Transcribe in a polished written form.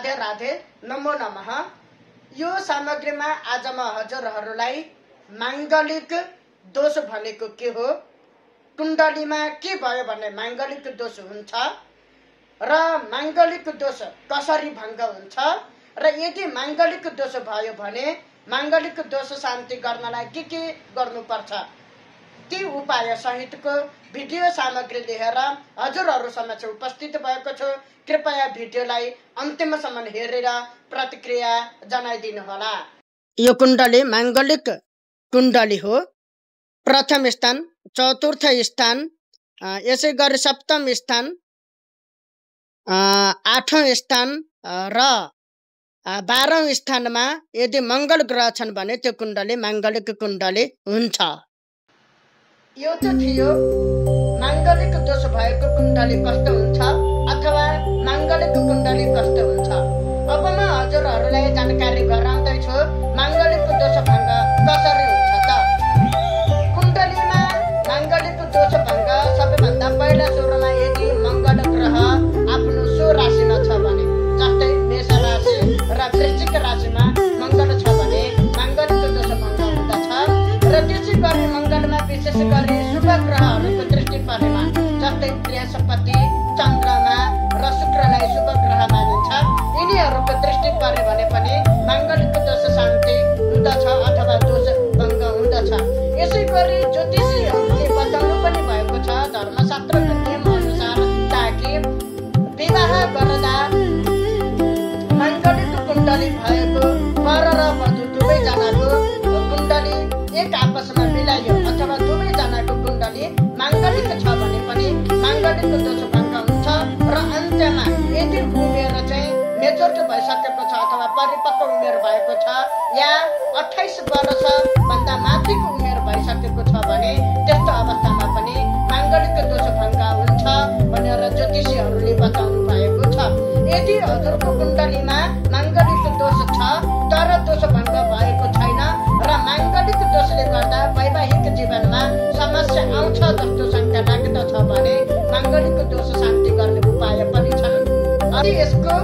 राधे राधे, नमो नमः। यो सामग्रीमा आज म हजुरहरूलाई माङ्गलिक दोष भनेको के हो, कुण्डलीमा के भयो भने माङ्गलिक दोष हुन्छ र माङ्गलिक दोष कसरी भङ्ग हुन्छ र यदि माङ्गलिक दोष भयो भने माङ्गलिक दोष शान्ति गर्नलाई के गर्नुपर्छ, ती उपाय सहितको भिडियो सामग्री लिएर हजुरहरू समक्ष उपस्थित भएको छु। कृपया भिडियोलाई अन्तिमसम्म हेरेर प्रतिक्रिया जनाइदिनु होला। यो कुण्डली माङ्गलिक कुण्डली हो। प्रथम स्थान, चतुर्थ स्थान, यसै गरी सप्तम स्थान, आठौं स्थान र 12औं स्थानमा यदि मङ्गल ग्रह छन् भने त्यो कुण्डली माङ्गलिक कुण्डली हुन्छ। यो त थियो माङ्गलिक दोष भएको कुण्डली कस्तो हुन्छ अथवा माङ्गलिक कुण्डली कस्तो हुन्छ। अब म हजुरहरूलाई जानकारी गराउँदैछु माङ्गलिक दोष भङ्ग कसरी हुन्छ त। कुण्डलीमा माङ्गलिक दोष भङ्ग सबैभन्दा पहिला सुरुमा यदि मङ्गल ग्रह आफ्नो सो राशिमा छ भने, जस्तै मेष राशि र वृश्चिक राशिमा मङ्गल छ भने माङ्गलिक दोष भङ्ग हुँदछ। र त्यसै गरी मङ्गलमा विशेष गरी शुभ ग्रहहरूको दृष्टि परेमा, जस्तै बृहस्पति, चन्द्रमा र शुक्रलाई शुभ ग्रह मानिन्छ, यिनीहरूको दृष्टि परे भने पनि माङ्गलिक दोष शान्ति हुँदछ अथवा दोष भङ्ग हुँदछ। यसै गरी ज्योतिषीहरूले बताउनु पनि भएको छ धर्मशास्त्रको नियम अनुसार, ताकि विवाह गर्दा माङ्गलिक कुण्डली भएको वर र वधु दुवैजनाको कुण्डली एक आपसमा मिलायो अथवा दुवैजनाको कुण्डली माङ्गलिक छ भने पनि माङ्गलिक दोष भङ्ग हुन्छ। र अन्त्यमा यदि उमेर चाहिँ मेच्योर भइसकेको छ अथवा परिपक्व उमेर भएको छ या 28 वर्ष भन्दा माथिको उमेर भइसकेको छ भने त्यस्तो अवस्थामा पनि माङ्गलिक दोष भङ्ग हुन्छ भनेर ज्योतिषीहरूले बताउनु भएको छ। यदि हजुरको कुण्डलीमा माङ्गलिक दोष छ तर दोष भङ्ग भएको छैन र माङ्गलिक दोषले गर्दा वैवाहिक जीवनमा समस्या आउँछ जस्तो शङ्का लाग्दछ भने माङ्गलिक दोष शान्ति गर्ने उपाय पनि छन्। अनि यसको